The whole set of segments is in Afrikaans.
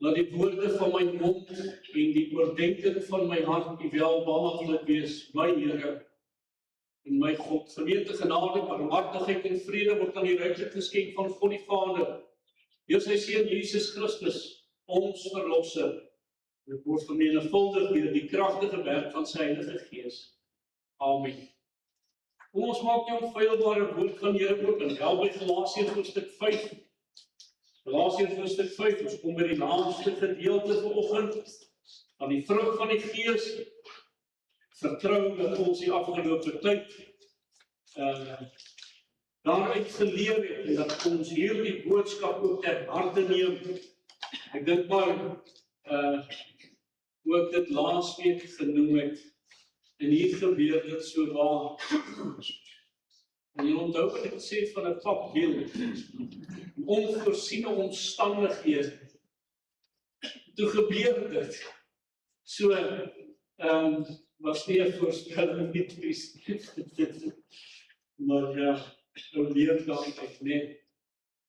Laat die woorde van my mond en die oordeenking van my hart die welbehaaglik wees, my Here en my God. Gemeente, genade, barmhartigheid en vrede word aan die ryklik geskenk van God die Vader, deur sy Seun Jesus Christus, ons verlosser. Dit word vermenigvuldig deur die kragtige werk van sy Heilige Gees. Amen. Kom ons maak die onfeilbare woord van die Here oop en wel by Galasiërs hoofstuk 5. Galasiërs hoofstuk 5, ons kom by die laaste gedeelte vanoggend, aan die vrug van die Gees. Vertrou dat ons die afgelope tyd daaruit geleer het, en dat ons hierdie boodskap ook ter harte neem. Ek dink maar, hoe ek dit laasweek genoem het, en hier gebeur dit so waar. En jy onthou wat ek sê van 'n papwiel, onvoorsiene omstandighede. Toe gebeur dit. So, was nie 'n voorspelling nie, maar ja, ou leer daaruit, nee.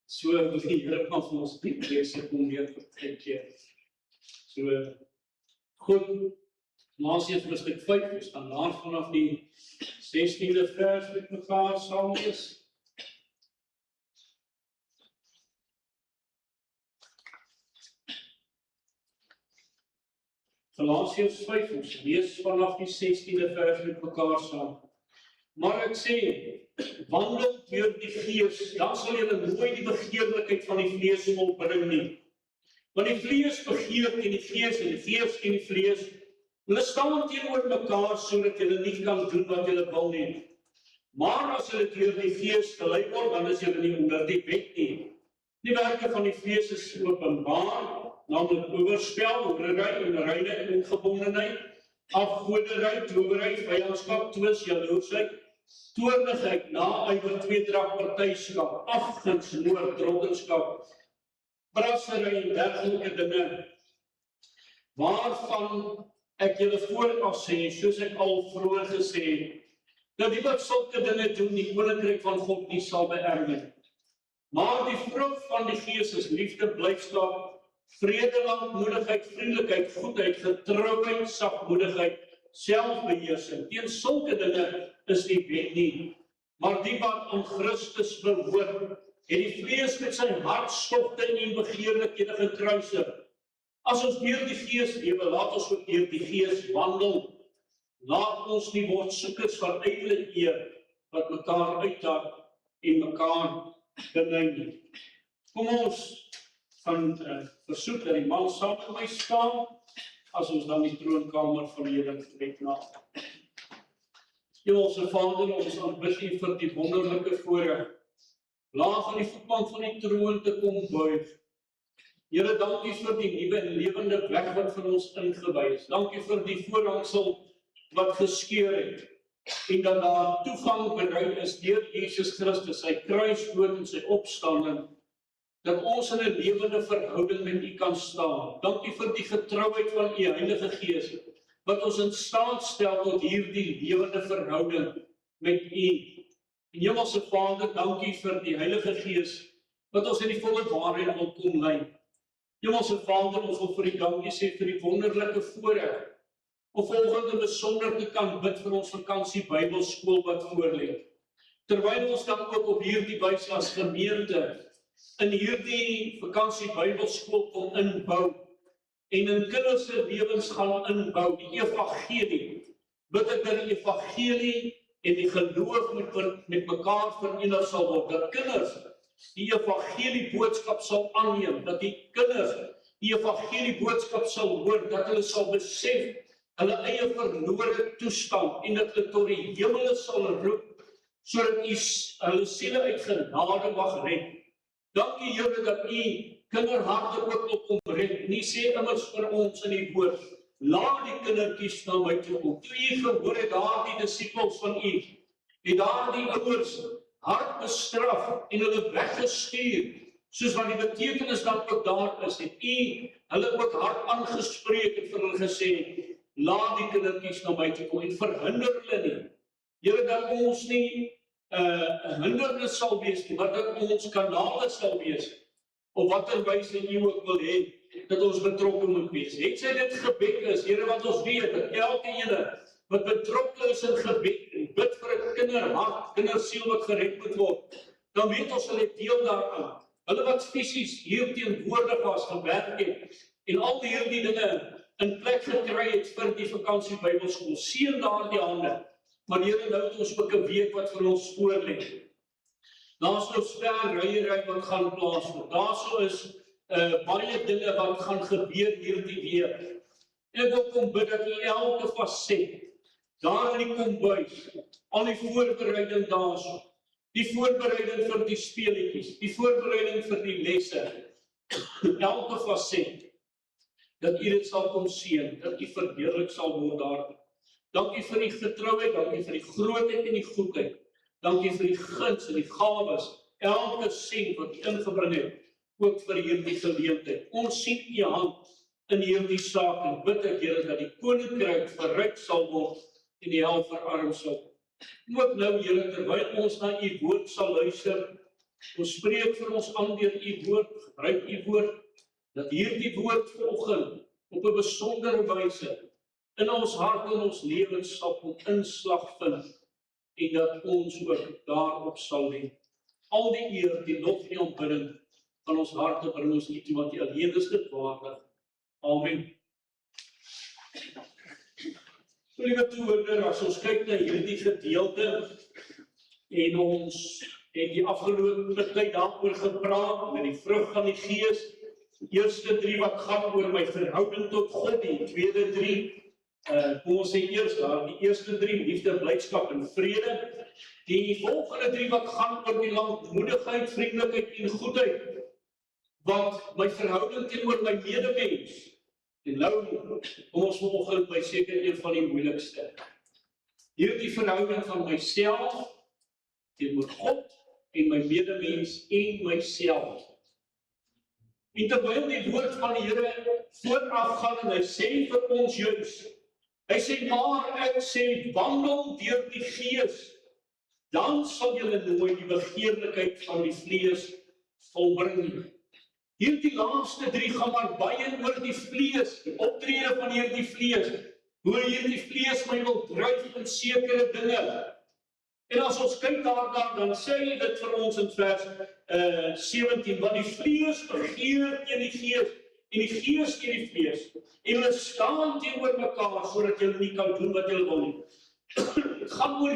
So wil die Here van ons nie lees om weer vertrek. So, goed, Galasiërs hoofstuk 5, ons gaan daar vanaf die 16de vers met mekaar saam lees. Galasiërs 5, ons lees vanaf die 16de vers met mekaar saam. Maar ek sê, wandel deur die Gees, dan sal julle nooit die begeerlikheid van die vlees volbring nie. Want die vlees begeer teen die Gees en die Gees teen die vlees. Hulle staan teenoor mekaar sodat julle nie kan doen wat julle wil nie. Maar as julle deur die Gees gelei word, dan is julle nie onder die wet nie. Die werke van die vlees is openbaar, naamlik oorspel, hoerery, onreinheid, ongebondenheid, afgoderry, towery, vyandskap, twis, jaloesheid, toornigheid, naaiwer, tweedrag, partyskap, afguns, moord, dronkenskap, brassery en dergelike dinge, waarvan ek julle vooraf sê, soos ek al vroeër gesê het, dat die wat sulke dinge doen, die koninkryk van God nie sal beerwe. Maar die vrug van die Gees is liefde, blydskap, vrede, lankmoedigheid, vriendelikheid, goedheid, getrouheid, sagmoedigheid, selfbeheersing. Teen sulke dinge is nie wet nie. Maar die wat aan Christus behoort, het die vlees met sy hartstogte en begeerlikhede gekruisig. As ons deur die Gees lewe, laat ons ook deur die Gees wandel. Laat ons nie word soekers van ydelle eer, wat mekaar uitdaag en mekaar benei nie. Kom ons gaan versoek dat die man saam met my staan, as ons dan die troonkamer van die Here trek na. Hemelse Vader, ons aanbid U vir die wonderlike voorreg, laag aan die voetbank van die troon te kom buig. Here, dankie vir die nuwe en lewende weg wat vir ons ingewy is. Dankie vir die voorhangsel wat geskeur het, en dat daar toegang berei is deur Jesus Christus, sy kruisdood en sy opstanding, dat ons in 'n lewende verhouding met U kan staan. Dankie vir die getrouheid van U Heilige Gees, wat ons in staat stel tot hierdie lewende verhouding met U. En Hemelse Vader, dankie vir die Heilige Gees, wat ons in die volle waarheid wil kom lei. Hemelse Vader, ons wil vir U dankie sê vir die wonderlike voorreg, om volgende besonder te kan bid vir ons vakansie Bybelskool wat voorlê. Terwyl ons dan ook op hierdie wyse as gemeente in hierdie vakansie Bybelskool kom inbou en in kinders se lewens gaan inbou, die evangelie, bid ek dat die evangelie en die geloof met mekaar verenig sal word, dat kinders die evangelie boodskap sal aanneem, dat die kinders die evangelie boodskap sal hoor, dat hulle sal besef hulle eie verlore toestand en dat hulle tot die hemele sal roep, sodat U hulle siele uit genade mag red. Dankie Here dat U kinderharte ook wil kom red. Nie sê immers vir ons in die woord, laat die kindertjies na my toe kom. Toe U gehoor het daardie disippels van U, het daardie ouers hard bestraf en hulle weggestuur, soos wat die betekenis dan ook daar is, het U hulle ook hard aangespreek en vir hulle gesê, laat die kindertjies na my toe kom en verhinder hulle nie. Here, dat ons nie 'n hindernis sal wees nie, maar dat ons kanale sal wees, op watter wyse U ook wil hê, dat ons betrokke moet wees. Het sy dit gebed is, Here, wat ons weet, dat elke ene wat betrokke is in gebed, en bid vir 'n kinderhart, kindersiel wat gered moet word, dan weet ons hulle deel daaraan. Hulle wat fisies hier teenwoordig was, gewerk het, en al hierdie dinge in plek gekry het vir die vakansie Bybelskool, seën daardie hande. Maar Here, nou het ons ook 'n week wat vir ons voor lê. Daar's nou ver ryery wat gaan plaasvind. Daarso is baie dinge wat gaan gebeur hierdie week. Ek wil kom bid dat U elke faset, daar in die kombuis, al die voorbereiding daarso, die voorbereiding vir die speletjies, die voorbereiding vir die lesse, elke faset, dat U dit sal kom seën, dat U verheerlik sal word daar. Dankie vir die getrouheid, dankie vir die grootheid en die goedheid. Dankie vir die guns en die gawes, elke sent wat U ingebring het, ook vir hierdie geleentheid. Ons sien U hand in hierdie saak en bid ek, Here, dat die koninkryk verryk sal word en die hel verarm sal. Ook nou, Here, terwyl ons na U woord sal luister, ons spreek vir ons aan deur U woord, gebruik U woord, dat hierdie woord vanoggend op 'n besondere wyse in ons hart en ons lewens sal kom inslag vind, en dat ons ook daarop sal lê. Al die eer, die lof en die aanbidding van ons harte bring ons U toe, want U alleen is dit waardig. Amen. Liewe toehoorder, as ons kyk na hierdie gedeelte, en ons het die afgelope tyd daaroor gepraat, met die vrug van die Gees, die eerste 3 wat gaan oor my verhouding tot God, die tweede 3, kom ons sê eers daar, die eerste 3, liefde, blydskap en vrede, die volgende 3 wat gaan oor die lankmoedigheid, vriendelikheid en goedheid, wat my verhouding teenoor my medemens, en nou kom ons vanoggend by seker een van die moeilikste. Hierdie verhouding van myself teenoor God en my medemens en myself. En terwyl die woord van die Here vooraf gaan en hy sê vir ons juis, hy sê, maar ek sê, wandel deur die Gees, dan sal julle nooit die begeerlikheid van die vlees volbring nie. Hierdie laaste 3 gaan maar baie oor die vlees, die optrede van hierdie vlees, hoe hierdie vlees my wil dryf in sekere dinge. En as ons kyk daarna, dan sê hy dit vir ons in vers 17, want die vlees begeer teen die Gees, en die Gees teen die vlees, en hulle staan teenoor mekaar, sodat julle nie kan doen wat julle wil nie. Het gaan oor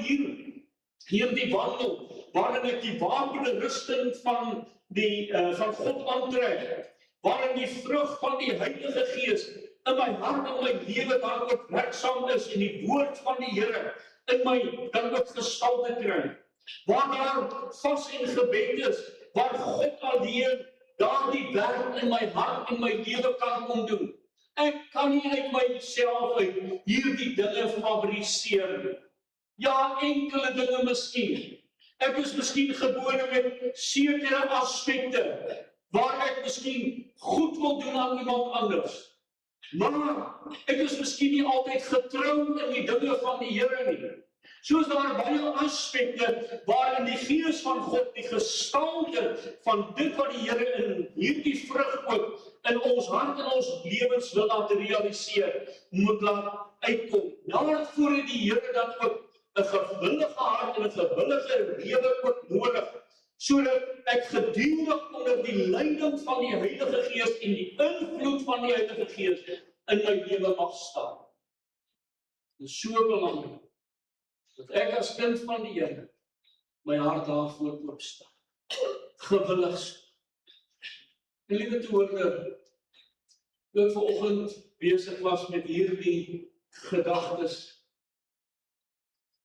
hierdie wandel, waarin ek die wapende rusting van God aantrek, waarin die vrug van die Heilige Gees in my hart en my lewe dan ook werksaam is, en die woord van die Here in my dan ook gestalte kry, waar daar vas en gebed is, waar God alleen daardie werk in my hart en my lewe kan kom doen. Ek kan nie uit myself uit hierdie dinge fabriseer nie. Ja, enkele dinge miskien. Ek is miskien gebore met sekere aspekte, waar ek miskien goed wil doen aan iemand anders. Maar ek is miskien nie altyd getrou in die dinge van die Here nie. Soos daar baie aspekte waarin die Gees van God die gestalte van dit wat die Here in hierdie vrug ook in ons hart en ons lewens wil laat realiseer, moet laat uitkom. Daarvoor het die Here dan ook 'n gewillige hart en 'n gewillige lewe ook nodig, sodat ek gedurig onder die leiding van die Heilige Gees en die invloed van die Heilige Gees in my lewe mag staan. Dit is so belangrik dat ek as kind van die Here my hart daarvoor oopstaan. Gewillig. En liewe toehoorder, toe ek vanoggend besig was met hierdie gedagtes,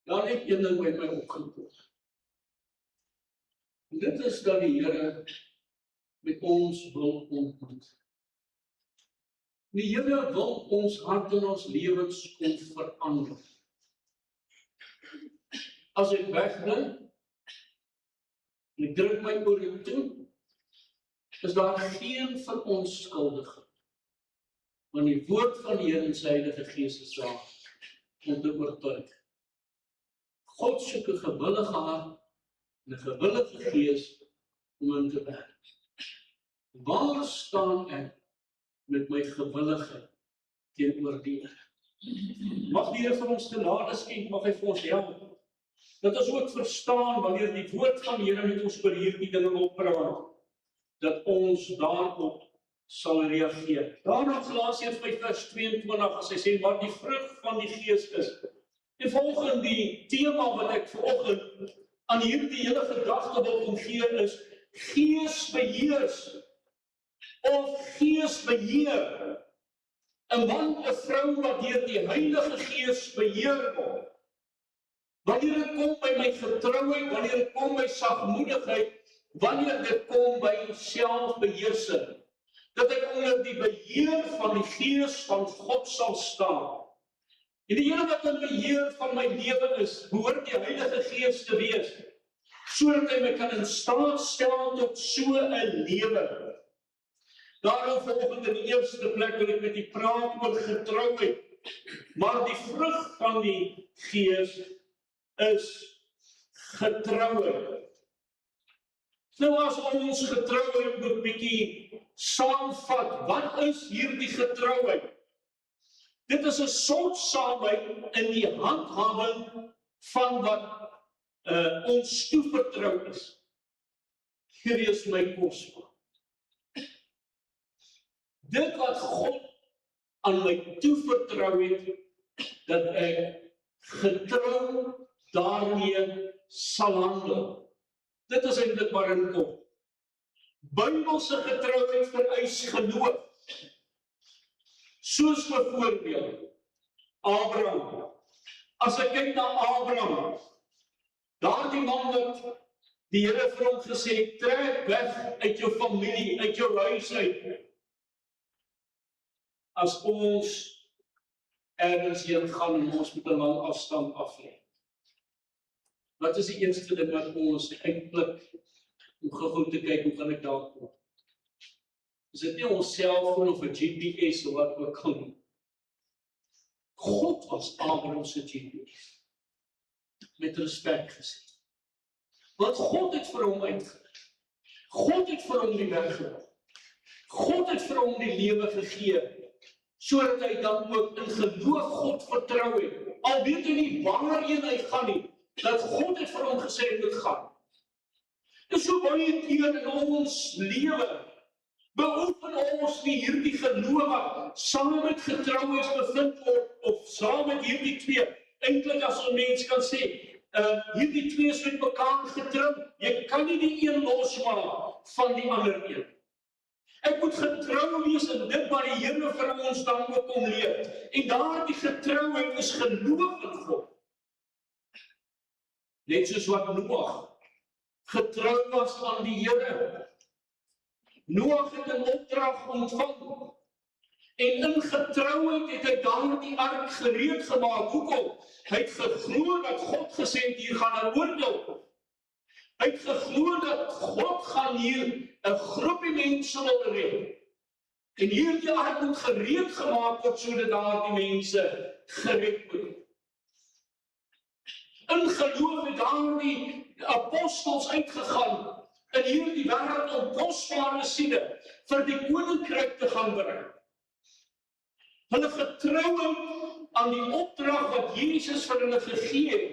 dan het een ding by my opgekom. En dit is dat die Here met ons wil ontmoet. Die Here wil ons hart en ons lewens kom verander. As ek wegdink, en ek druk my oor toe, is daar geen verontskuldiging. Want die woord van die Here en sy Heilige Gees is waar om te oortuig. God soek 'n gewillige hart en 'n gewillige gees om in te werk. Waar staan ek met my gewilligheid teenoor die Here. Mag die Here vir ons genade skenk, mag hy vir ons help, dat ons ook verstaan wanneer die woord van die Here met ons oor hierdie dinge wil praat, dat ons daarop sal reageer. Daarom Galasiërs 5 vers 22, as hy sê, maar die vrug van die Gees is. En volgens die tema wat ek vanoggend aan hierdie hele gedagte wil omgee is, geesbeheers of geesbeheer. 'n man, 'n vrou wat deur die Heilige Gees beheer word. Wanneer dit kom by my getrouheid, wanneer dit kom by sagmoedigheid, wanneer dit kom by selfbeheersing, dat ek onder die beheer van die Gees van God sal staan. En die Here wat in beheer van my lewe is, behoort die Heilige Gees te wees, sodat hy my kan in staat stel tot so 'n lewe. Daarom volgende in die eerste plek wil ek met die praat oor getrouheid, maar die vrug van die Gees is getrouheid. Nou as ons getrouheid moet bietjie saamvat, wat is hierdie getrouheid? Dit is 'n sorgsaamheid in die handhawing van wat ons toevertrou is. Hierdie is my kosbaar. Dit wat God aan my toevertrou het, dat ek getrou daarmee sal handel. Dit is eintlik waarin kom. Bybelse getrouheid vereis geloof. Soos byvoorbeeld Abraham. As ek kyk na Abraham, daardie man wat die Here vir hom gesê het, trek weg uit jou familie, uit jou huis uit. As ons ergens heen gaan en ons moet 'n lang afstand aflê. Wat is die eerste ding wat ons eintlik om gou te kyk, hoe kan ek daar kom? Is dit nie ons selfoon of 'n GPS of wat ook al nie? God was Abraham se GPS. Met respek gesê. Want God het vir hom uitgerig. God het vir hom die weg gewys. God het vir hom die lewe gegee, sodat hy dan ook in geloof God vertrou het. Al weet hy nie waarheen hy gaan nie, dat God het vir hom gesê hy moet gaan. En so baie keer in ons lewe beoefen ons nie hierdie geloof wat saam met getrouheid bevind word, of saam met hierdie twee, eintlik as 'n mens kan sê, hierdie twee is met mekaar getrou. Jy kan nie die een losmaak van die ander een. Ek moet getrou wees in dit wat die Here vir ons dan ook kom leer. En daardie getrouheid is geloof in God. Net soos wat Noag getrou was aan die Here. Noag het 'n opdrag ontvang. En in getrouheid het hy daardie ark gereed gemaak. Hoekom? Hy het geglo dat God gesê het, hier gaan 'n oordeel. Hy het geglo dat God gaan hier 'n groepie mense wil red. En hierdie ark moet gereed gemaak word sodat daardie mense gered word. In geloof het daardie apostels uitgegaan in hierdie wêreld om kosbare siele vir die koninkryk te gaan bring. Hulle getrou aan die opdrag wat Jesus vir hulle gegee het.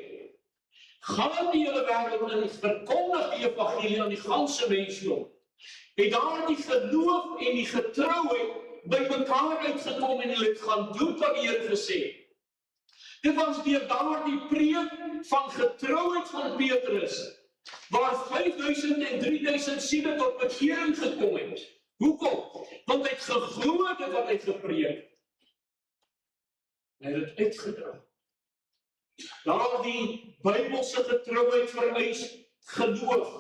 Gaan die hele wêreld in, verkondig die evangelie aan die ganse mensdom. Het daardie geloof en die getrouheid by mekaar uitgekom en hulle het gaan doen wat die Here gesê het. Dit was deur daardie preek van getrouheid van Petrus, waar 5000 en 3000 siele tot bekering gekom het. Hoekom? Want hy het geglo dit wat hy gepreek het. Hy het dit uitgedra. Daardie Bybelse getrouheid vereis geloof.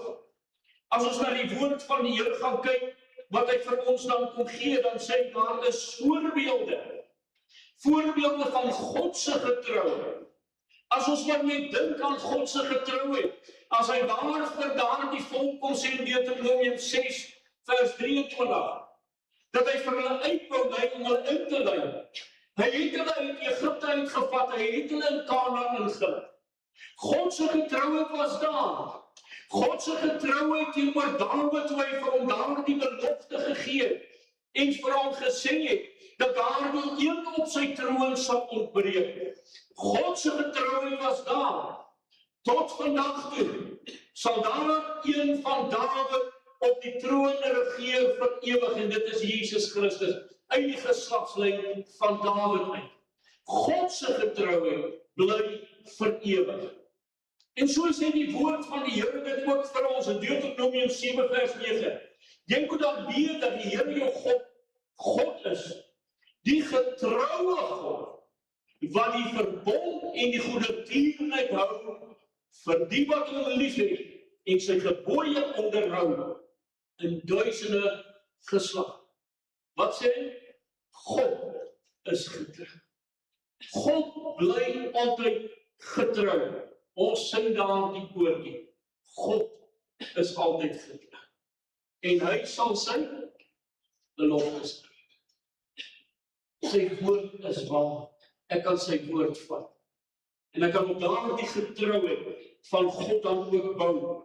As ons na die woord van die Here gaan kyk, wat hy vir ons dan kom gee, dan sê hy daar is voorbeelde. Voorbeelde van God se getrouheid. As ons maar net dink aan God se getrouheid, as hy daar vir daardie volk kom sê in Deuteronomium 6 vers 23, dat hy vir hulle uitwou lei om hulle in te lei. Hy het hulle uit Egipte uitgevat, hy het hulle in Kanaan ingelei. God se getrouheid was daar. God se getrouheid teenoor Dawid toe hy vir hom daardie belofte gegee het. en vir hom gesê het, dat daar nie een op sy troon sal ontbreek. God se getrouheid was daar. Tot vandag toe sal daar een van Dawid op die troon regeer vir ewig, en dit is Jesus Christus, uit die geslagslyn van Dawid uit. God se getrouheid bly vir ewig. En so sê die woord van die Here dit ook vir ons in Deuteronomium 7 vers 9. Jy moet dan weet dat die Here jou God is, die getroue God, wat die verbond en die goedertierenheid hou vir die wat hom liefhet en sy gebooie onderhou in duisende geslag. Wat sê? God is getrou. God bly altyd getrou. Ons sing daar die koortjie. God is altyd getrou. En hy sal sy beloftes hou. Sy woord is waar. Ek kan sy woord vat. En ek kan op daardie getrouheid van God dan ook bou.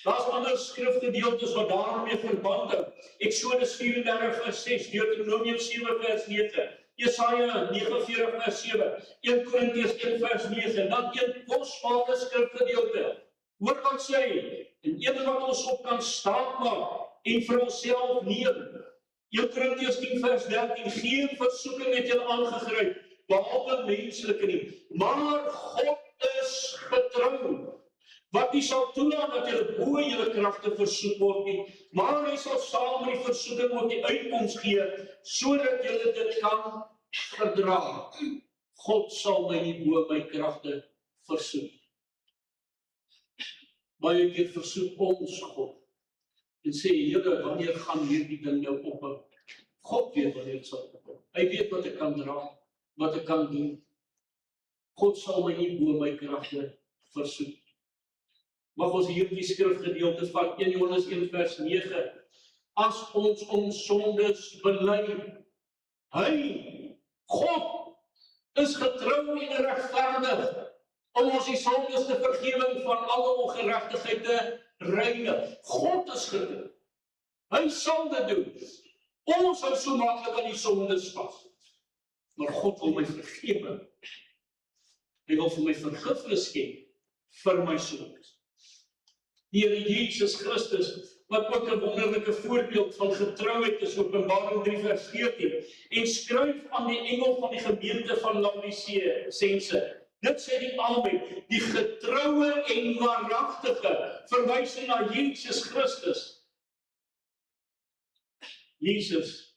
Daar's ander skrifgedeeltes wat daarmee verband hou. Eksodus 34 vers 6, Deuteronomium 7 vers 9, Jesaja 49 vers 7, 1 Korintiërs 1 vers 9, en dan een kosbare skrifgedeelte. Hoor wat sê, en een wat ons op kan staatmaak en vir onsself neem. 1 Korintiërs 10 vers 13, geen versoeking het julle aangegryp, behalwe menslike nie, maar God is getrou, wat nie sal toelaat dat julle bo julle kragte versoek word nie, maar hy sal saam met die versoeking ook die uitkoms gee, sodat julle dit kan verdra. God sal my nie bo my kragte versoek. Baie keer versoek ons God en sê, Here, wanneer gaan hierdie ding nou ophou? God weet wanneer dit sal ophou. Hy weet wat ek kan dra, wat ek kan doen. God sal my nie bo my kragte versoek. Mag ons hierdie skrifgedeelte van 1 Johannes 1 vers 9, as ons sondes bely, hy, God, is getrou en regverdig, om ons die sondes te vergewing van alle ongeregtigheid te reinig. God is getrou. Hy sal dit doen. Ons hou so maklik aan die sondes vas. Maar God wil my vergewe. Hy wil vir my vergifnis gee vir my sondes. Die Here Jesus Christus, wat ook 'n wonderlike voorbeeld van getrouheid is, Openbaring 3 vers 14, en skryf aan die engel van die gemeente van Laodicea, dit sê die Amen, die getroue en waaragtige, verwysing na Jesus Christus. Jesus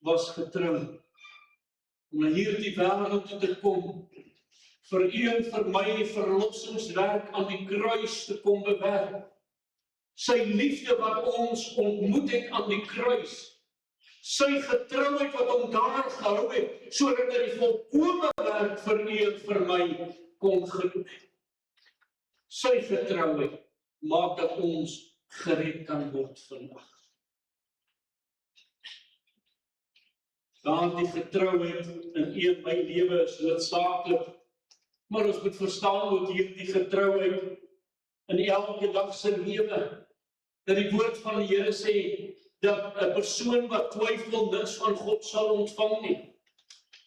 was getrou om na hierdie wêreld toe te kom, vir u en vir my verlossingswerk aan die kruis te kom bewerk. Sy liefde wat ons ontmoet het aan die kruis, sy getrouheid wat hom daar gehou het, sodat hy die volkome werk vir u en vir my kon gedoen het. Sy getrouheid maak dat ons gered kan word vandag. Daardie getrouheid in u en my lewe is noodsaaklik, maar ons moet verstaan dat hierdie getrouheid in elke dag se lewe, dat die woord van die Here sê, dat 'n persoon wat twyfel niks van God sal ontvang nie.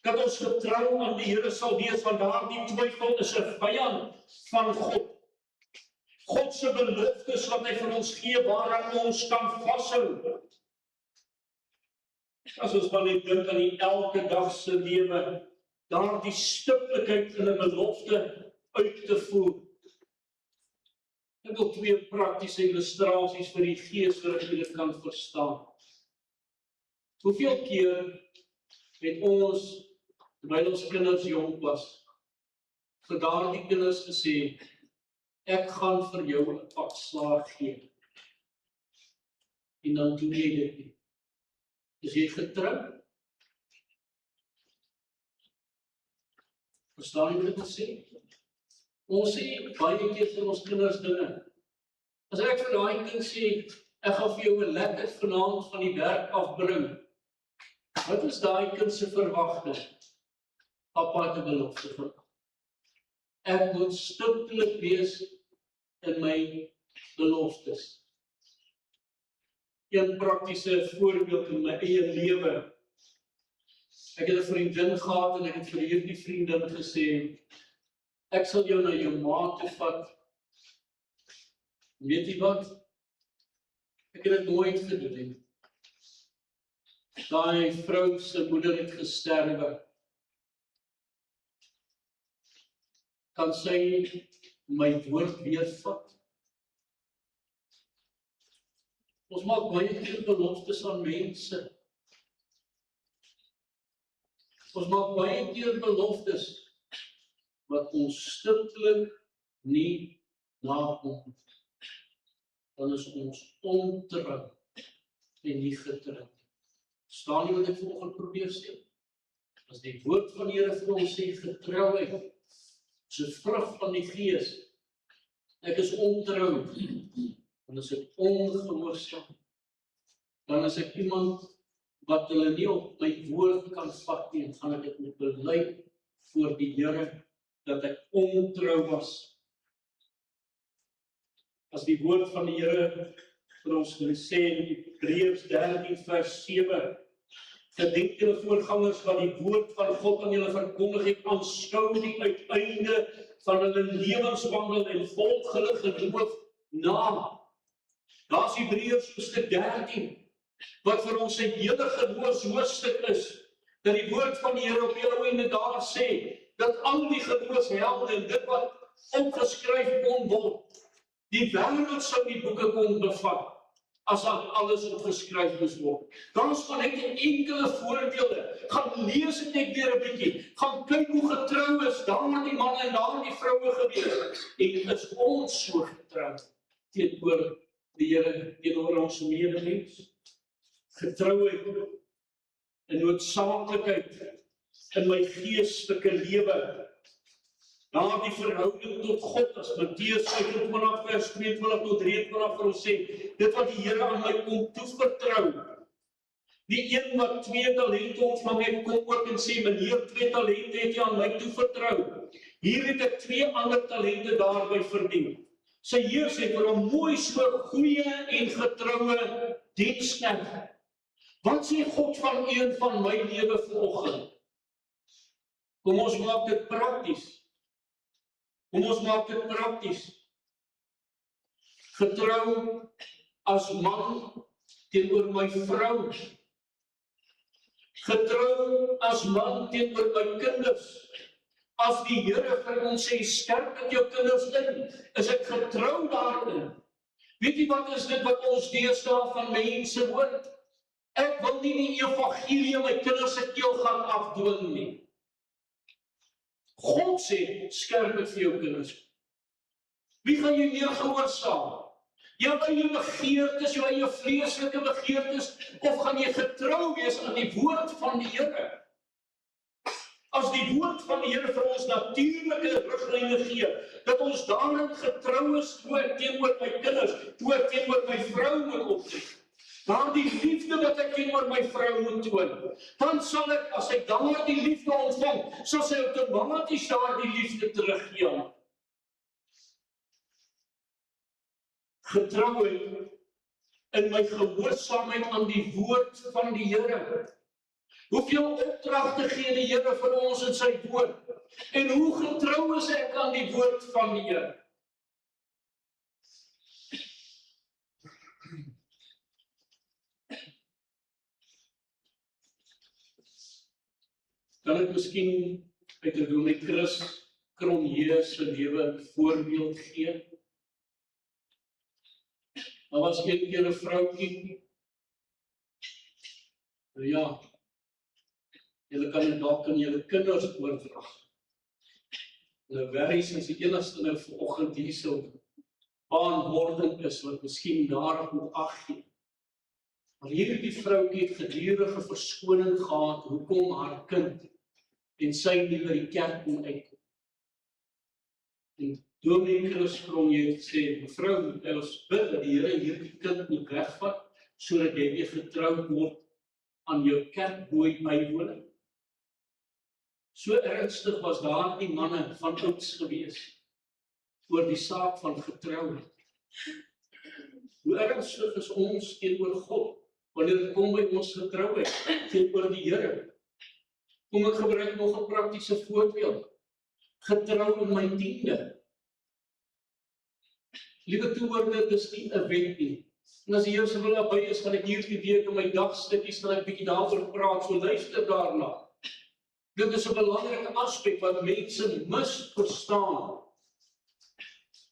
Dat ons getrou aan die Here sal wees, want daardie twyfel is 'n vyand van God. God se beloftes wat hy vir ons gee, waaraan ons kan vashou. As ons maar net dink aan die elke dag se lewe, daardie stiptelikheid in 'n belofte uit te voer. Ek wil 2 praktiese illustrasies vir die gees, sodat jy dit kan verstaan. Hoeveel keer het ons, terwyl ons kinders jong was, vir daardie kinders gesê, ek gaan vir jou 'n pak slaag gee. En dan doen jy dit nie. Is jy getrou? Verstaan jy wat ek sê? Ons sê baie keer vir ons kinders dinge. As ek vir daai kind sê, ek gaan vir jou 'n lekker vanaand van die werk afbring, wat is daai kind se verwagting? Pappa het 'n belofte vir my. Ek moet stiptelik wees in my beloftes. Een praktiese voorbeeld in my eie lewe. Ek het 'n vriendin gehad en ek het vir hierdie vriendin gesê, ek sal jou na jou ma toe vat. Weet jy wat? Ek het dit nooit gedoen nie. Daai vrou se moeder het gesterwe. Kan sy my woord weer vat? Ons maak baie keer beloftes aan mense. Ons maak baie keer beloftes wat ons stiptelik nie nakom. Dan is ons ontrou en nie getrou. Staan nie wat ek vanoggend probeer sê? As die woord van die Here vir ons sê getrouheid, is 'n vrug van die Gees. Ek is ontrou, dan is ek ongehoorsaam. Dan is ek iemand wat hulle nie op my woord kan vat nie, en gaan ek dit moet bely voor die Here dat ek ontrou was. As die woord van die Here vir ons sê in Hebreërs 13 vers 7, gedenk julle voorgangers wat die woord van God aan julle verkondig het, aanskou die uiteinde van hulle lewenswandel en volg hulle geloof na. Daar's Hebreërs hoofstuk 13, wat vir ons 'n hele geloofshoofstuk is, dat die woord van die Here op die ou einde daar sê, dat al die geloofshelde en dit wat opgeskryf kon word, die wêreld sou die boeke kon bevat, as dat alles opgeskryf moes word. Dan is maar net enkele voorbeelde. Gaan lees dit net weer 'n bietjie. Gaan kyk hoe getrou is daardie manne en daardie vroue gewees. En is ons so getrou teenoor die Here, teenoor ons medemens? Getrouheid en noodsaaklikheid in my geestelike lewe. Daardie verhouding tot God, as Matteus 25 vers 22 tot 23 vir ons sê, dit wat die Here aan my kom toevertrou. Die een wat 2 talente ontvang het, kom ook en sê, meneer, 2 talente het jy aan my toevertrou. Hier het ek 2 ander talente daarby verdien. Sy Heer sê vir hom, mooi so goeie en getroue diensknegt. Wat sê God van een van my lewe vanoggend? Kom ons maak dit prakties. Getrou as man teenoor my vrou. Getrou as man teenoor my kinders. As die Here vir ons sê, skerp met jou kinders in, is ek getrou daarin. Weet jy wat is dit wat ons deesdae van mense hoor? Ek wil nie die evangelie my kinders se keel gaan afdwing nie. God sê, skerp dit vir jou kinders. Wie gaan jy meer gehoorsaam? Jou eie begeertes, jou eie vleeslike begeertes, of gaan jy getrou wees aan die woord van die Here? As die woord van die Here vir ons natuurlike riglyne gee, dat ons daarin getrou is, toe ek teenoor my kinders, toe ek teenoor my vrou moet optree. Daardie liefde wat ek teenoor my vrou moet toon, dan sal ek, as ek daardie liefde ontvang, sal sy outomaties daardie liefde teruggee aan my. Getrouheid in my gehoorsaamheid aan die woord van die Here. Hoeveel opdragte gee die Here vir ons in sy woord? En hoe getrou is ek aan die woord van die Here? Kan ek miskien uit 'n Dominee Chris Cronje se lewe 'n voorbeeld gee? Daar was een keer 'n vroukie. Ja, julle kan dit dalk aan julle kinders oordra. Nou Berries is die enigste nou vanoggend hier so aanwording is wat miskien daarop moet ag gee. Maar hierdie vroukie het gedurende verskoning gehad hoekom haar kind en sy nie by die kerk kon uitkom. En Dominee Chris Cronje het gesê, mevrou, ons bid dat die Here hierdie kind moet wegvat, sodat jy weer getrou word aan jou kerkbooi bywoning. So ernstig was daar die manne van ouds gewees oor die saak van getrouheid. Hoe ernstig is ons teenoor God, wanneer dit kom by ons getrouheid teenoor die Here? Kom ek gebruik nog 'n praktiese voorbeeld. Getrou in my tiende. Liewe toehoorde, dis nie 'n wet nie. En as die Here se wil naby is, gaan ek hierdie week in my dagstukkies gaan ek bietjie daaroor praat, so luister daarna. Dit is 'n belangrike aspek wat mense misverstaan.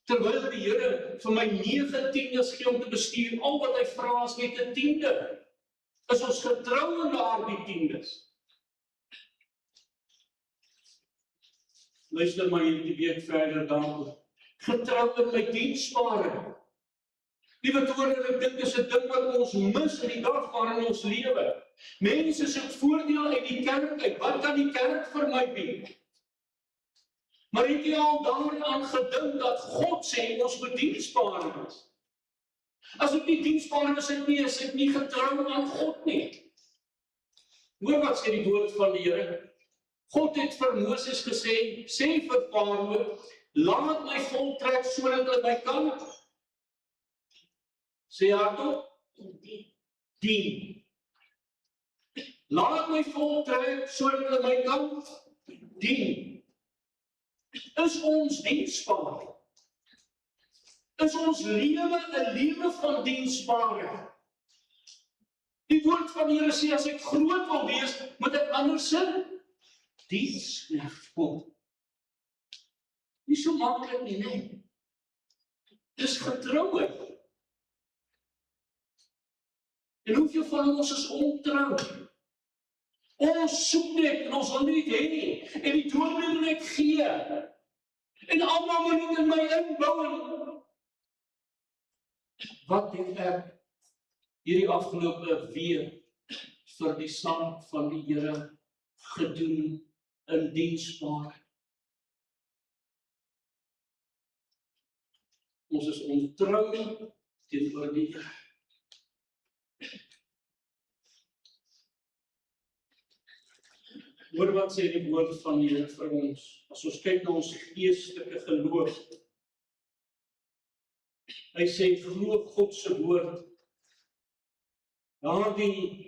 Terwyl die Here vir my 9 tiendes gee om te bestuur, al wat hy vra is net 'n tiende. Is ons getrou in daardie tiendes? Luister maar hierdie week verder daaroor. Getrou in my dienssparing. Liewe toehoorde, ek dink dis 'n ding wat ons mis in die dag waarin ons lewe. Mense soek voordeel uit die kerk uit. Wat kan die kerk vir my bied? Maar het jy al daaraan gedink dat God sê ons moet dienssparing is? As ek nie dienssparing is ek nie getrou aan God nie. Hoor wat sê die woord van die Here. God het vir Moses gesê, sê vir Farao, laat my volk trek sodat hulle my kan sê hardop, dien. Laat my volk trek sodat hulle my kan dien. Is ons dienssparing? Is ons lewe 'n lewe van dienssparing? Die woord van die Here sê, as ek groot wil wees, moet ek andersin diensknegt kom. Nie so maklik nie, nee. Dis getrouheid. En hoeveel van ons is ontrou? Ons soek net en ons wil nie hê. En die dominee moet net gee. En almal moet net in my inbou. Wat het ek hierdie afgelope week vir die saak van die Here gedoen in dienssparing? Ons is ontrou teenoor die Here. Hoor wat sê die woord van die Here vir ons, as ons kyk na ons geestelike geloof. Hy sê, glo God se woord. Daardie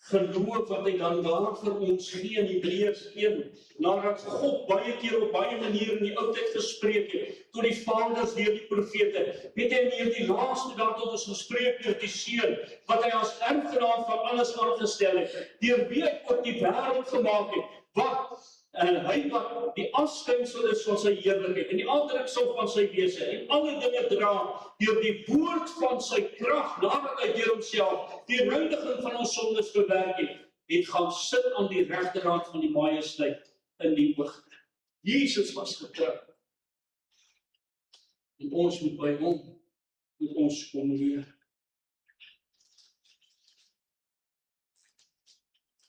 geloof wat hy dan daar vir ons gee in Hebreërs 1, nadat God baie keer op baie maniere in die Ou Testament gespreek het, tot die vaders deur die profete, het hy in hierdie laaste dag tot ons gespreek deur die Seun, wat hy as erfgenaam van alles aangestel het, deur wie hy ook die wêreld gemaak het, hy wat die afskynsel is van sy heerlikheid, en die uitdruksel van sy wese, en alle dinge dra, deur die woord van sy krag, nadat hy deur homself die reiniging van ons sondes bewerk het gaan sit aan die regterhand van die majesteit in die hoogte. Jesus was getrou. En ons moet by hom, moet ons kom leer.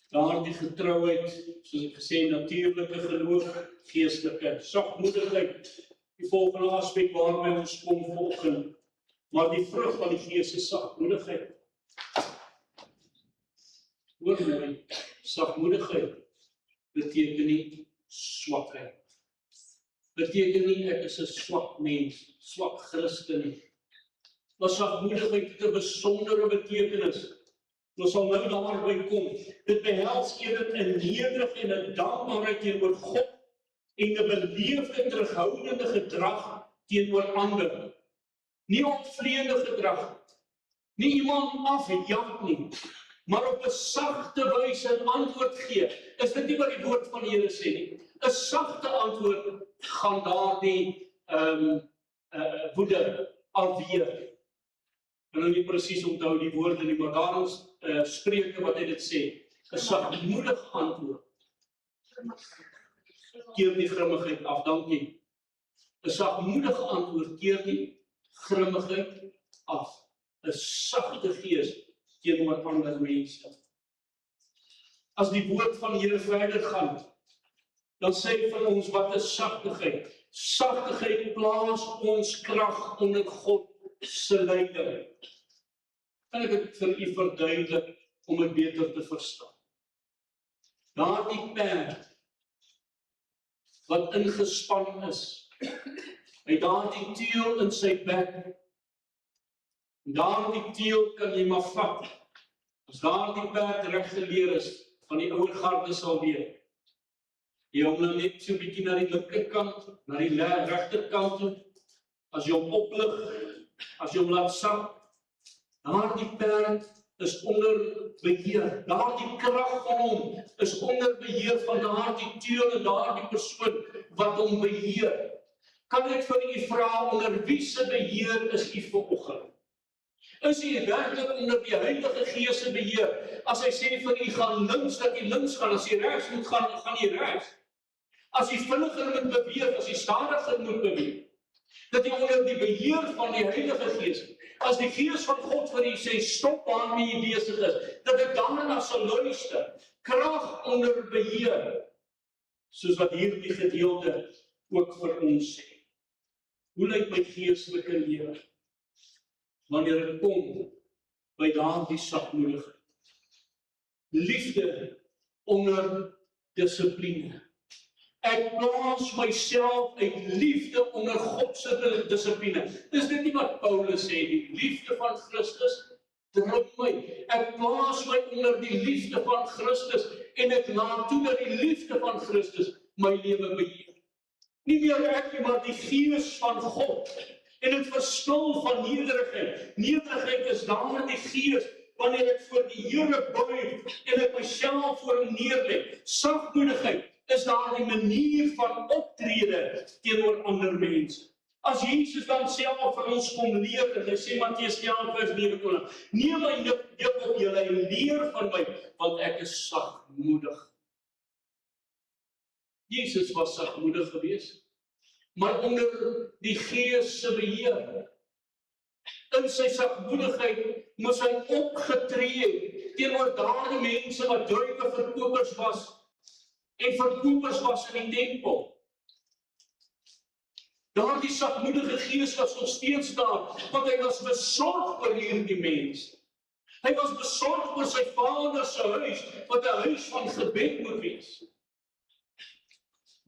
Daardie getrouheid, soos ek gesê, natuurlike geloof, geestelike sagmoedigheid, die volgende aspek waarby ons kom volgende, maar die vrug van die Gees is sagmoedigheid. Hoor mooi, sagmoedigheid beteken nie swakheid. Beteken nie ek is 'n swak mens, swak Christen nie. Maar sagmoedigheid het 'n besondere betekenis. Ons sal nou daarby kom. Dit behels eerder 'n nederig en 'n dankbaarheid teenoor God en 'n beleefde terughoudende gedrag teenoor ander. Nie opvleende gedrag, nie iemand afjag nie, maar op 'n sagte wyse 'n antwoord gee. Is dit nie wat die woord van die Here sê nie? 'n Sagte antwoord gaan daardie woede alweer. En nou nie presies onthou die woorde nie, maar daar is Spreuke wat hy dit sê. 'n Sagmoedige antwoord keer die grimmigheid af. Dankie. 'n Sagmoedige antwoord keer die grimmigheid af. 'n Sagte gees teenoor ander mense. As die woord van die Here verder gaan, dan sê hy vir ons wat is sagtigheid. Sagtigheid plaas ons krag onder God se leiding. Kan ek dit vir u verduidelik om dit beter te verstaan? Daardie perd wat ingespan is, hy daardie teel in sy bek, Daardie teel kan jy maar vat. As daardie perd reg geleer is, van die ouer garde sal weet. Jy hom nou net so 'n bietjie na die linkerkant, na die regterkant toe. As jy hom oplig, as jy hom laat sak, daardie perd is onder beheer. Daardie krag van hom is onder beheer van daardie teel en daardie persoon wat hom beheer. Kan ek vir u vra, onder wie se beheer is u vanoggend? Is u werklik onder die Heilige Gees se beheer? As hy sê vir u gaan links, dat jy links gaan, as jy regs moet gaan, gaan jy regs. As jy vinniger moet beweeg, as jy stadiger moet beweeg, dat jy onder die beheer van die Heilige Gees, as die Gees van God vir u sê, stop waarmee jy besig is, dat ek daarna sal luister, krag onder beheer, soos wat hierdie gedeelte ook vir ons sê. Hoe lyk my geestelike lewe? Wanneer dit kom by daardie sagmoedigheid. Liefde onder dissipline. Ek plaas myself uit liefde onder God se dissipline. Dis dit nie wat Paulus sê nie. Liefde van Christus druk my. Ek plaas my onder die liefde van Christus en ek laat toe dat die liefde van Christus my lewe beheer. Nie meer ek nie, maar die Gees van God. En dit verskil van nederigheid. Nederigheid is daar in die Gees, wanneer ek voor die Here buig en ek myself voor hom neerlê. Sagmoedigheid is daar die manier van optrede teenoor ander mense. As Jesus dan self vir ons kom leer, en hy sê Matteus 11:29, neem my juk op julle en leer van my, want ek is sagmoedig. Jesus was sagmoedig geweest, maar onder die Gees se beheer. In sy sagmoedigheid moes hy opgetree teenoor daardie mense wat druiweverkopers was en verkopers was in die tempel. Daardie sagmoedige Gees was nog steeds daar, want hy was besorg oor hierdie mense. Hy was besorg oor sy Vader se huis, wat 'n huis van gebed moet wees.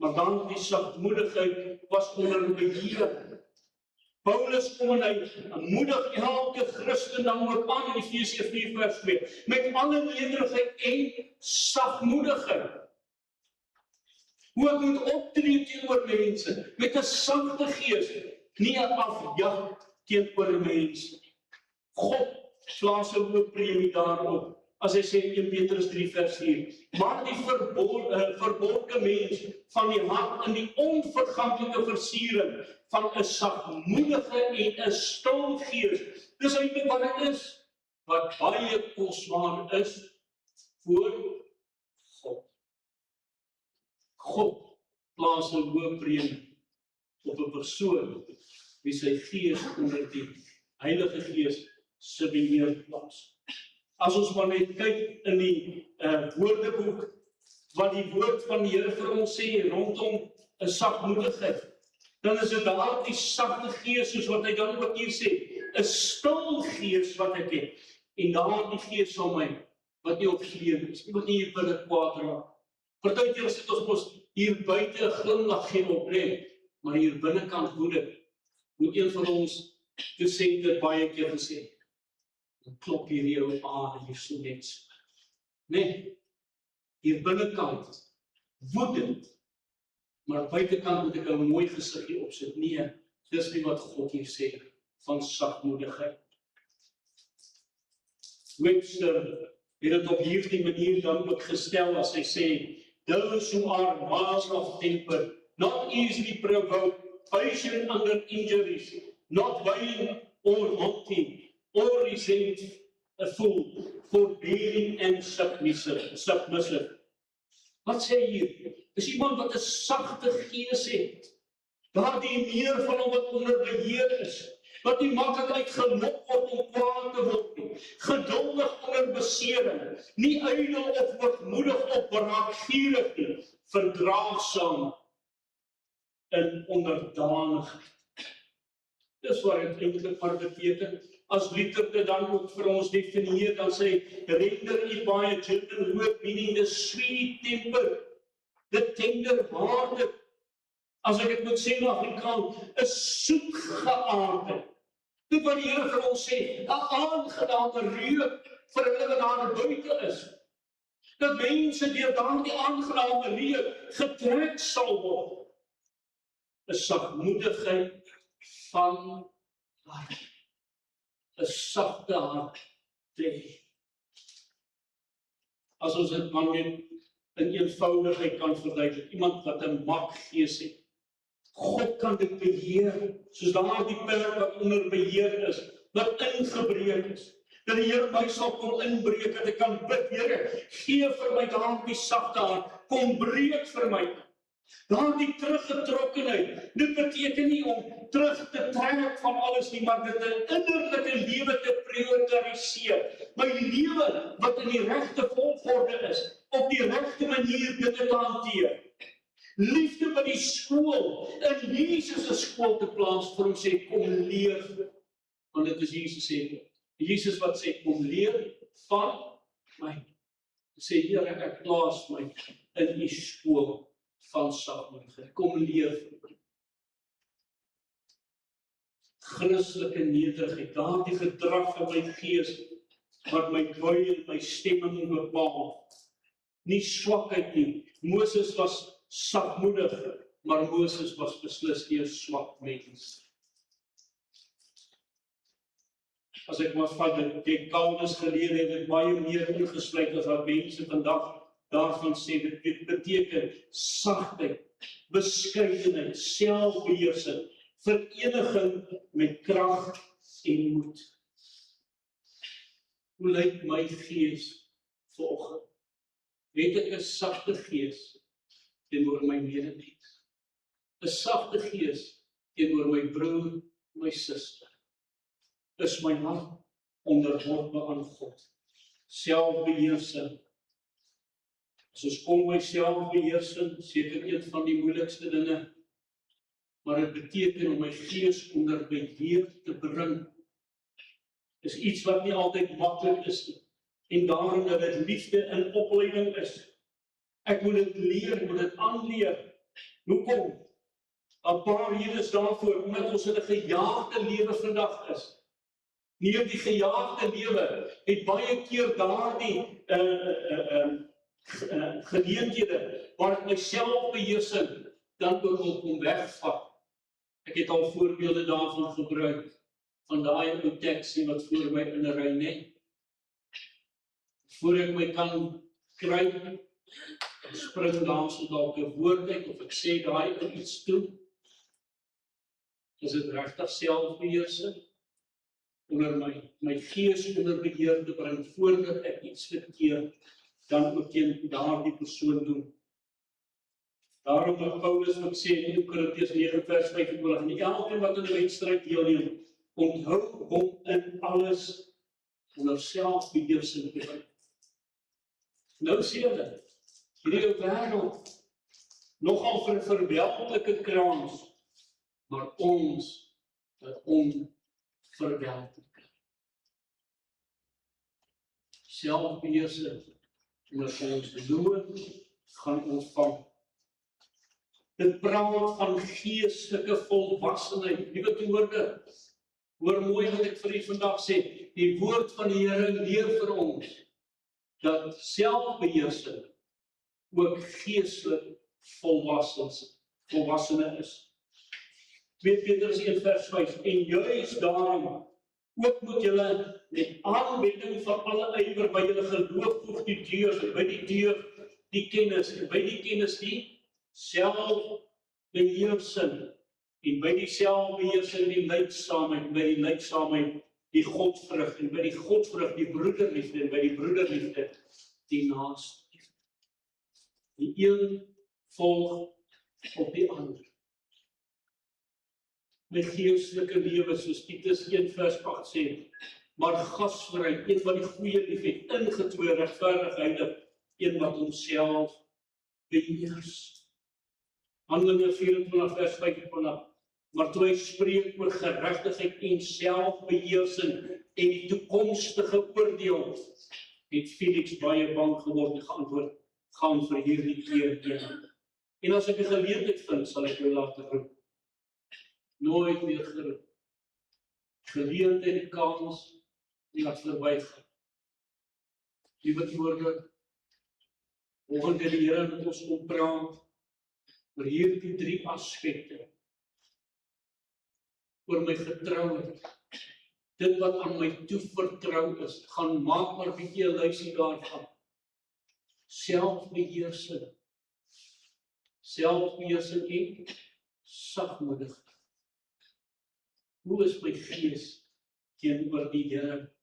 Maar dan die sagmoedigheid was onder beheer. Paulus kom en hy moedig elke Christen dan ook aan in Efesië 4:2, met alle nederigheid en sagmoedigheid. Hoe ek moet optree teenoor mense, met 'n sagte gees, nie 'n afjag teenoor mense. God plaas 'n hoë premie daarop, as hy sê in 1 Petrus 3:4, maar die verborgde mens van die hart in die onverganklike versiering van 'n sagmoedige en 'n stil gees. Dis eintlik wat dit is, wat baie kosbaar is voor God. God plaas 'n hoë premie op 'n persoon wie sy gees onder die Heilige Gees se beheer plaas. As ons maar net kyk in die woordeboek, wat die woord van die Here vir ons sê rondom 'n sagmoedigheid, dan is dit daardie sagte gees, soos wat hy dan ook hier sê, 'n stil gees wat ek het, en daardie gees van my, wat nie opgeleer is, wat nie hier binne kwaad raak. Partykeer sit ons mos hier buite 'n glimlag gee op, maar hier binnekant woede. Moet een van ons gesê dit baie keer gesê, dan klop hier jou aan hier so net. Nee, hier binnekant woedend, maar buitekant moet ek 'n mooi gesiggie opsit. Nee, dis nie wat God hier sê van sagmoedigheid. Webster het dit op hierdie manier dan ook gestel as hy sê, those who are mild of temper, not easily provoked, patient under injuries, not vain or haughty, or resentful, forbearing and submissive. Wat sê hier? Dis iemand wat 'n sagte gees het. Daardie meer van hom wat onder beheer is, wat nie maklik uitgelok word om kwaad te word nie, geduldig onder besering, nie ydel of hoogmoedig of braakgierig nie, verdraagsaam en onderdanigheid. Dis wat dit eintlik maar beteken. As Luther dit dan ook vir ons definieer, dan sê, render it by a gentle word, meaning the sweet temper, the tender hearted, as ek het moet sê in Afrikaans, 'n soetgeaardheid. Dit wat die Here vir ons sê, 'n aangename reuk vir hulle wat daar buite is. Dat mense deur daardie aangename reuk getrek sal word. 'n sagmoedigheid van hart. 'n sagte hart te hê. As ons dit maar net in eenvoudigheid kan verduidelik, iemand wat 'n makgees het. God kan dit beheer, soos daardie perd wat onder beheer is, wat ingebreek is. Dat die Here my sal kom inbreek, dat ek kan bid, Here, gee vir my daardie sagte hart, kom breek vir my. Daardie teruggetrokkenheid, dit beteken nie om terug te trek van alles nie, maar dit 'n innerlike lewe te prioritiseer. My lewe wat in die regte volgorde is, op die regte manier dit te hanteer. Liefde by die skool, in Jesus se skool te plaas vir hom sê, kom leer, want dit is Jesus sê, Jesus wat sê, kom leer van my. Sê, Here, ek plaas my in die skool van sagmoedigheid, kom leer van my. Christelike nederigheid, daardie gedrag van my gees, wat my bui en my stemming bepaal. Nie swakheid nie. Moses was sagmoedig, maar Moses was beslis nie 'n swak mens. As ek maar van die Paulus geleer het, baie meer ingesluit as wat mense vandag daarvan sê, dit beteken sagtheid, beskeidenheid, selfbeheersing, vereniging met krag en moed. Hoe lyk my gees vanoggend? Het ek 'n sagte gees teenoor my medemens? 'n sagte gees teenoor my broer, my suster? Is my hart onderworpe aan God? Selfbeheersing. As ons kom by selfbeheersing, seker een van die moeilikste dinge, maar dit beteken om my gees onder beheer te bring. Is iets wat nie altyd maklik is nie. En daarom dat dit liefde in opleiding is. Ek moet dit leer, ek moet dit aanleer. Hoekom? 'n paar redes daarvoor, omdat ons in 'n gejaagde lewe vandag is. Nie die gejaagde lewe het baie keer daardie geleenthede waar ek my selfbeheersing dan ook wil kom wegvat. Ek het al voorbeelde daarvan gebruik, van daai ou taxi wat voor my in 'n ry net. Voor ek my kan kry, spring langs dalk 'n woord uit, of ek sê daai ou iets toe. Is dit regtig selfbeheersing? Onder my gees onder beheer te bring, voordat ek iets verkeerd, dan ook teen daardie persoon doen. Daarom wat Paulus ook sê in Korintiërs 9 vers 25, nie elkeen wat in 'n wedstryd deelneem, onthou hom in alles onder selfbeheersing te bring. Nou sê hulle, hierdie wêreld, nogal vir 'n verwelklike krans, maar ons wat onverwelklik. Selfbeheersing, omdat ons loon gaan ontvang. Dit praat van geestelike volwassenheid. Liewe toehoorde, hoor mooi wat ek vir u vandag sê. Die woord van die Here leer vir ons dat selfbeheersing ook geestelik volwassene is. 2 Petrus 1 vers 5, en juis daarom ook moet julle met aanwending van alle ywer by julle geloof voeg die deug, by die deug die kennis, en by die kennis die selfbeheersing, en by die selfbeheersing die lydsaamheid, by die lydsaamheid die Godvrug, en by die Godvrug die broederliefde, en by die broederliefde die naaste. Die een volg op die ander. My geestelike lewe, soos Titus 1 vers 8 sê, maar gasvryheid, een wat die goeie liefhet, ingetoe, regverdigheid, een wat homself beheers. Handelinge 24 vers 25, maar toe hy spreek oor geregtigheid en selfbeheersing en die toekomstige oordeel, het Felix baie bang geword en geantwoord, gaan vir hierdie keer. En as ek 'n geleentheid vind, sal ek jou laat roep. Nooit weer geroep. geleentheid, die kans, die wat verbygaan. Liewe woorde, vanoggend het die Here met ons kom praat oor hierdie 3 aspekte. Oor my getrouheid. Dit wat aan my toevertrou is, gaan maak maar 'n bietjie 'n lysie daarvan. Selfbeheersing. Selfbeheersing en sagmoedigheid. Hoe is my gees teenoor die Here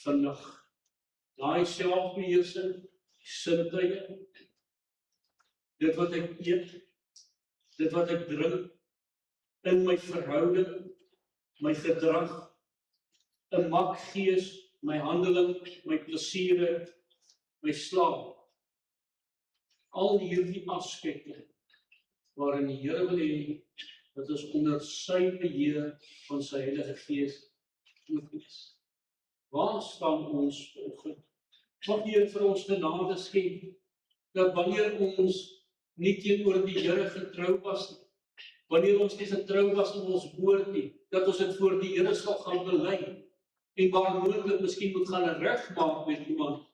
vandag? Daai selfbeheersing, sintuie, dit wat ek eet, dit wat ek drink, in my verhouding, my gedrag, 'n mak gees, my handeling, my plesiere, my slaap. Al hierdie aspekte waarin die Here wil hê dat ons onder sy beheer van sy Heilige Gees moet wees. Waar staan ons vanoggend? Mag die Here vir ons genade skenk dat wanneer ons nie teenoor die Here getrou was nie, wanneer ons nie getrou was in ons woord nie, dat ons dit voor die Here sal gaan bely en waar moontlik miskien moet gaan regmaak met iemand,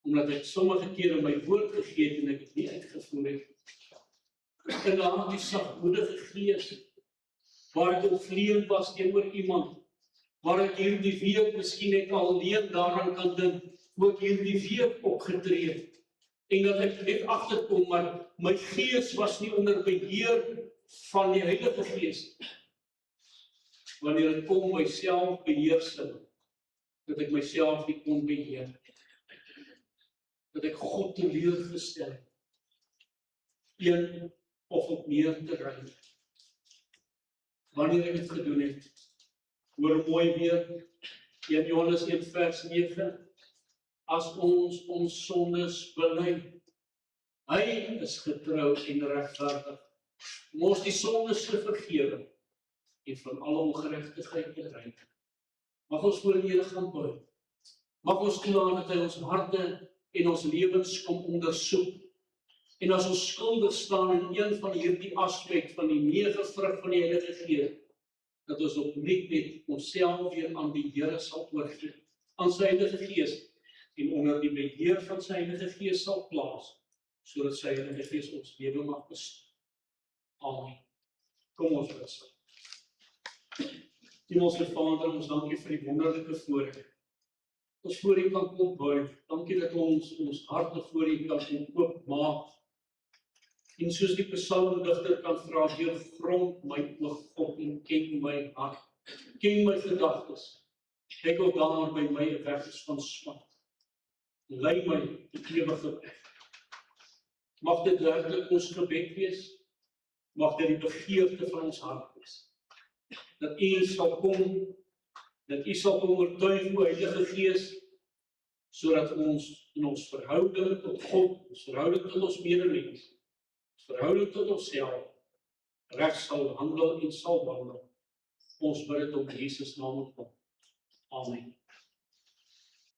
omdat ek sommige kere my woord gegee het en ek het nie uitgevoer het. En dan die sagmoedige gees, waar ek onvleend was teenoor iemand, waar ek hierdie week miskien net alleen daaraan kan dink, hoe ek hierdie week opgetree het, en dat ek net agterkom, maar my gees was nie onder beheer van die Heilige Gees. Wanneer dit kom by selfbeheersing, dat ek myself nie kon beheer, dat ek God teleurgestel het, een of op meer terrein. Wanneer ek dit gedoen het, hoor mooi weer, 1 Johannes 1 vers 9, as ons sondes bely, hy is getrou en regverdig, om ons die sondes te vergewe, en van alle ongeregtigheid te reinig. Mag ons voor die Here gaan buig. Mag ons toelaat dat hy ons harte en ons lewens kom ondersoek. En as ons skuldig staan in een van hierdie aspek van die 9 vrug van die Heilige Gees, dat ons opnuut net onsself weer aan die Here sal oorgee, aan sy Heilige Gees, en onder die beheer van sy Heilige Gees sal plaas, sodat sy Heilige Gees ons lewe mag bestuur. Amen. Kom ons bid saam. Hemelse Vader, ons dankie vir die wonderlike voorreg. Ons voor U kan kom buig. Dankie dat ons harte voor U kan kom oopmaak. En soos die psalmdigter kan vra, deurgrond my oog God en ken my hart, ken my gedagtes. Kyk ook daar by my 'n weg is van smart. Lei my die ewige weg. Mag dit werklik ons gebed wees. Mag dit die begeerte van ons hart wees. Dat U sal kom, dat U sal kom oortuig, o Heilige Gees, sodat ons in ons verhouding tot God, ons verhouding tot ons medemens, ons verhouding tot onsself, reg sal handel en sal wandel. Ons bid dit op Jesus naam. Amen.